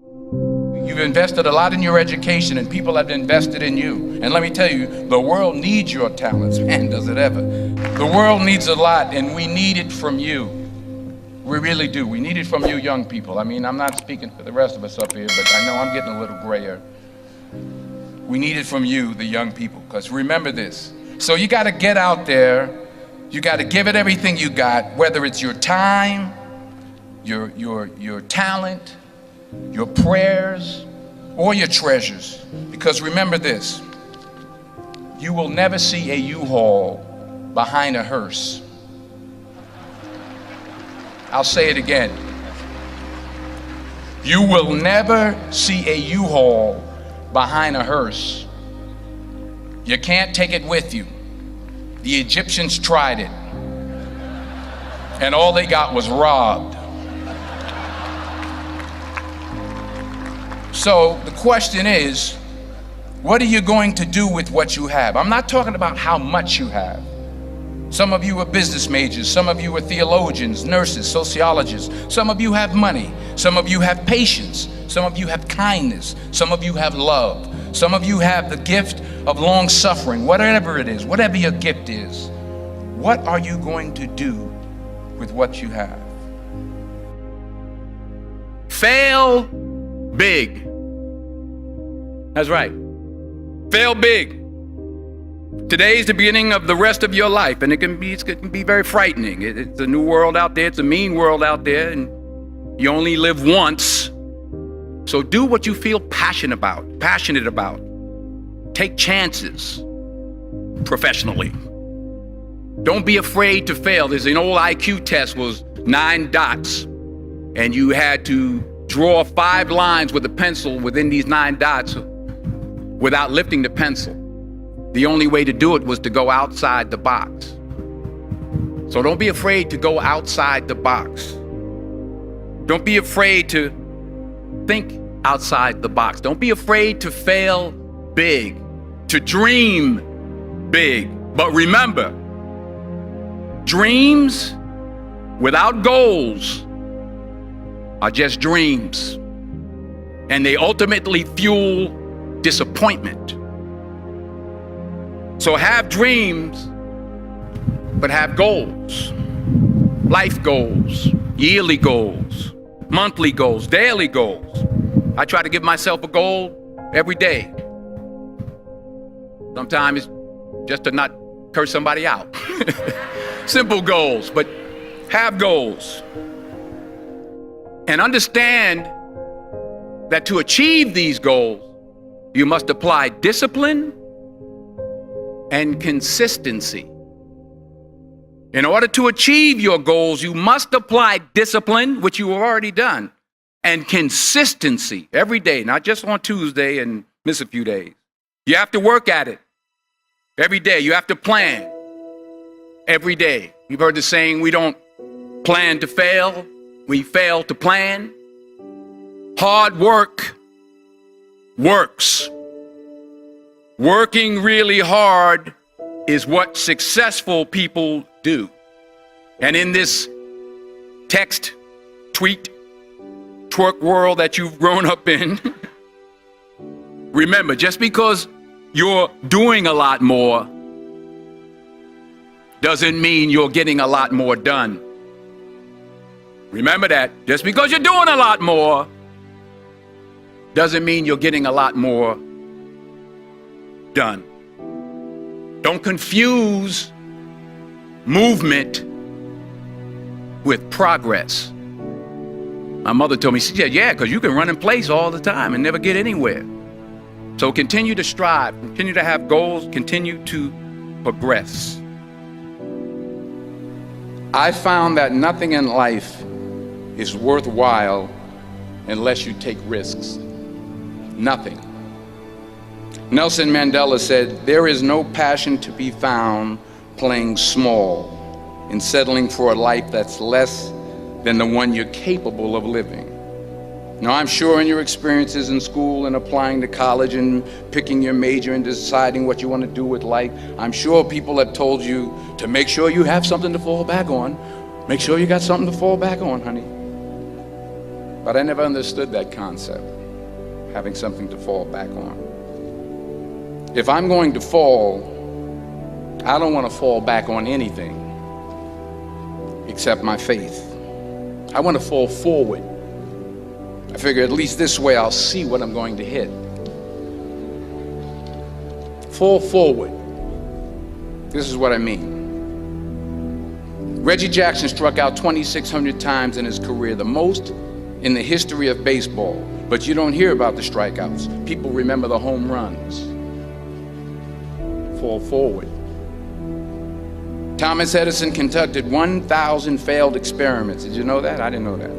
You've invested a lot in your education, and people have invested in you. And let me tell you, the world needs your talents. Man, does it ever. The world needs a lot, and we need it from you. We really do. We need it from you young people. I mean, I'm not speaking for the rest of us up here, but I know I'm getting a little grayer. We need it from you, the young people, because remember this. So you got to get out there. You got to give it everything you got, whether it's your time, your talent, your prayers, or your treasures. Because remember this, you will never see a U-Haul behind a hearse. I'll say it again. You will never see a U-Haul behind a hearse. You can't take it with you. The Egyptians tried it, and all they got was robbed. So the question is, what are you going to do with what you have? I'm not talking about how much you have. Some of you are business majors, some of you are theologians, nurses, sociologists. Some of you have money, some of you have patience, some of you have kindness, some of you have love, some of you have the gift of long suffering. Whatever it is, whatever your gift is, what are you going to do with what you have? Fail big. That's right. Fail big. Today's the beginning of the rest of your life, and it can be very frightening. It's a new world out there. It's a mean world out there, and you only live once. So do what you feel passionate about. Take chances professionally. Don't be afraid to fail. There's an old IQ test, was 9 dots, and you had to draw 5 lines with a pencil within these 9 dots without lifting the pencil. The only way to do it was to go outside the box. So don't be afraid to go outside the box. Don't be afraid to think outside the box. Don't be afraid to fail big, to dream big. But remember, dreams without goals are just dreams, and they ultimately fuel disappointment. So have dreams, but have goals. Life goals, yearly goals, monthly goals, daily goals. I try to give myself a goal every day. Sometimes it's just to not curse somebody out. Simple goals, but have goals. And understand that to achieve these goals, you must apply discipline and consistency. In order to achieve your goals, you must apply discipline, which you have already done, and consistency every day, not just on Tuesday and miss a few days. You have to work at it every day. You have to plan every day. You've heard the saying, we don't plan to fail, we fail to plan. Hard work works. Working really hard is what successful people do. And in this text, tweet, twerk world that you've grown up in, remember, just because you're doing a lot more doesn't mean you're getting a lot more done. Remember that. Just because you're doing a lot more doesn't mean you're getting a lot more done. Don't confuse movement with progress. My mother told me, she said, yeah, because you can run in place all the time and never get anywhere. So continue to strive, continue to have goals, continue to progress. I found that nothing in life is worthwhile unless you take risks. Nothing. Nelson Mandela said, there is no passion to be found playing small and settling for a life that's less than the one you're capable of living. Now, I'm sure in your experiences in school and applying to college and picking your major and deciding what you want to do with life, I'm sure people have told you to make sure you have something to fall back on. Make sure you got something to fall back on, honey. But I never understood that concept, having something to fall back on. If I'm going to fall, I don't want to fall back on anything except my faith. I want to fall forward. I figure at least this way I'll see what I'm going to hit. Fall forward. This is what I mean. Reggie Jackson struck out 2,600 times in his career, the most in the history of baseball. But you don't hear about the strikeouts. People remember the home runs. Fall forward. Thomas Edison conducted 1,000 failed experiments. Did you know that? I didn't know that.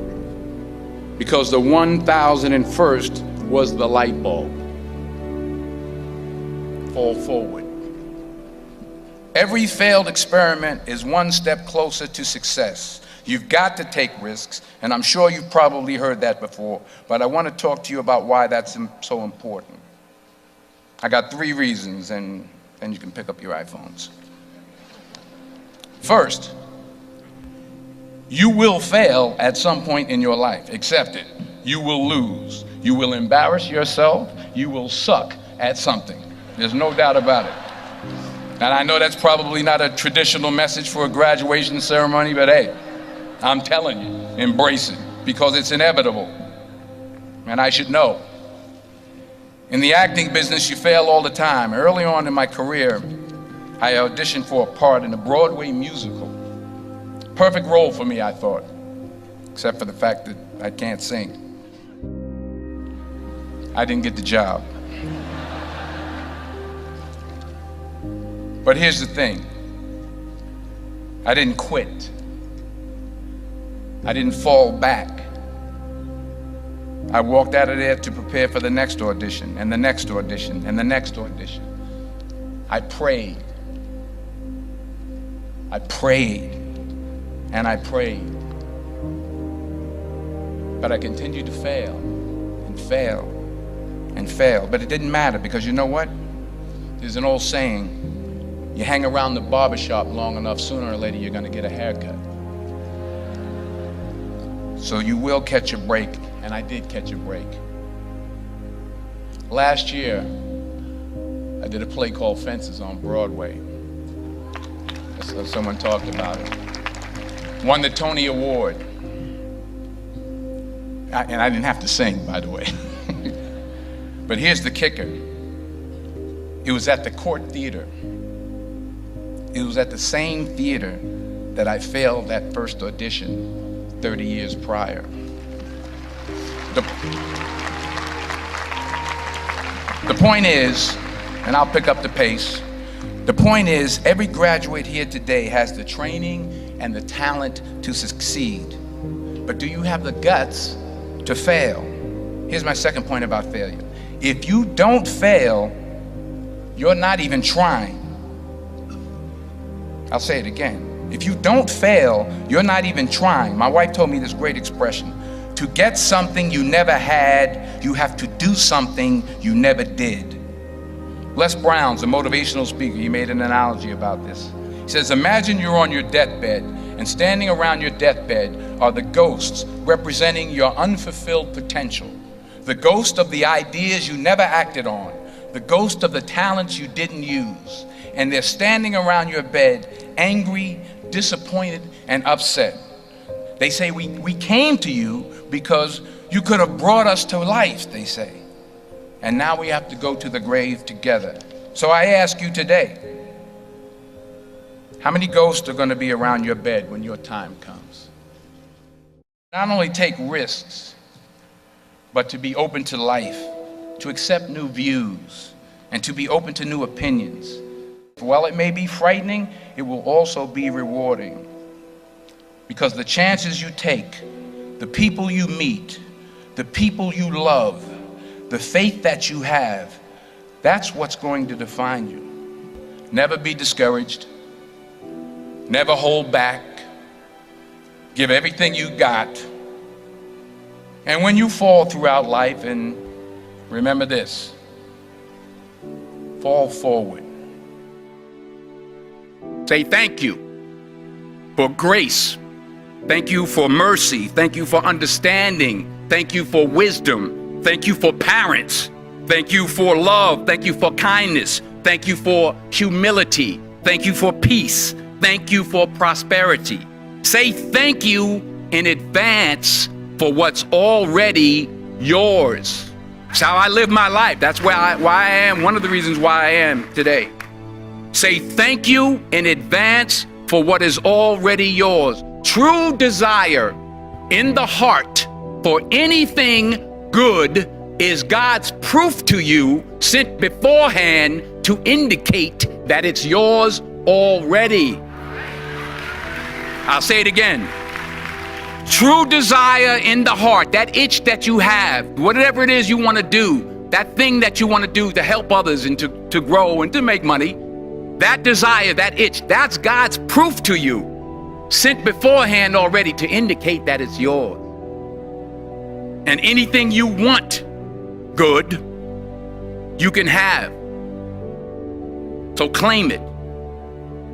Because the 1,001st was the light bulb. Fall forward. Every failed experiment is one step closer to success. You've got to take risks, and I'm sure you've probably heard that before, but I want to talk to you about why that's so important. I got 3 reasons, and then you can pick up your iPhones. First, you will fail at some point in your life. Accept it. You will lose. You will embarrass yourself. You will suck at something. There's no doubt about it. And I know that's probably not a traditional message for a graduation ceremony, but hey, I'm telling you, embrace it, because it's inevitable. And I should know. In the acting business, you fail all the time. Early on in my career, I auditioned for a part in a Broadway musical. Perfect role for me, I thought, except for the fact that I can't sing. I didn't get the job. But here's the thing. I didn't quit. I didn't fall back. I walked out of there to prepare for the next audition, and the next audition, and the next audition. I prayed. I prayed, and I prayed. But I continued to fail, and fail, and fail. But it didn't matter, because you know what? There's an old saying, you hang around the barbershop long enough, sooner or later you're going to get a haircut. So you will catch a break, and I did catch a break. Last year, I did a play called Fences on Broadway. Someone talked about it. Won the Tony Award. And I didn't have to sing, by the way. But here's the kicker. It was at the Court Theater. It was at the same theater that I failed that first audition 30 years prior. The point is, and I'll pick up the pace, the point is, every graduate here today has the training and the talent to succeed. But do you have the guts to fail? Here's my second point about failure. If you don't fail, you're not even trying. I'll say it again. If you don't fail, you're not even trying. My wife told me this great expression. To get something you never had, you have to do something you never did. Les Brown's a motivational speaker. He made an analogy about this. He says, imagine you're on your deathbed, and standing around your deathbed are the ghosts representing your unfulfilled potential. The ghost of the ideas you never acted on. The ghost of the talents you didn't use. And they're standing around your bed, angry, disappointed, and upset. They say, we came to you because you could have brought us to life, they say. And now we have to go to the grave together. So I ask you today, how many ghosts are going to be around your bed when your time comes? Not only take risks, but to be open to life, to accept new views, and to be open to new opinions. While it may be frightening, it will also be rewarding. Because the chances you take, the people you meet, the people you love, the faith that you have, that's what's going to define you. Never be discouraged. Never hold back. Give everything you got. And when you fall throughout life, and remember this, fall forward. Say thank you for grace. Thank you for mercy. Thank you for understanding. Thank you for wisdom. Thank you for parents. Thank you for love. Thank you for kindness. Thank you for humility. Thank you for peace. Thank you for prosperity. Say thank you in advance for what's already yours. That's how I live my life. That's why I am, one of the reasons why I am today. Say thank you in advance for what is already yours. True desire in the heart for anything good is God's proof to you, sent beforehand to indicate that it's yours already. I'll say it again. True desire in the heart, that itch that you have, whatever it is you want to do, that thing that you want to do to help others and to grow and to make money, that desire, that itch, that's God's proof to you, sent beforehand already to indicate that it's yours. And anything you want good, you can have. So claim it.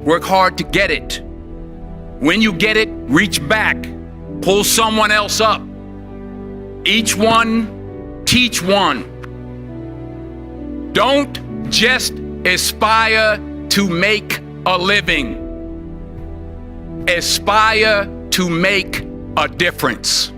Work hard to get it. When you get it, reach back. Pull someone else up. Each one, teach one. Don't just aspire to make a living. Aspire to make a difference.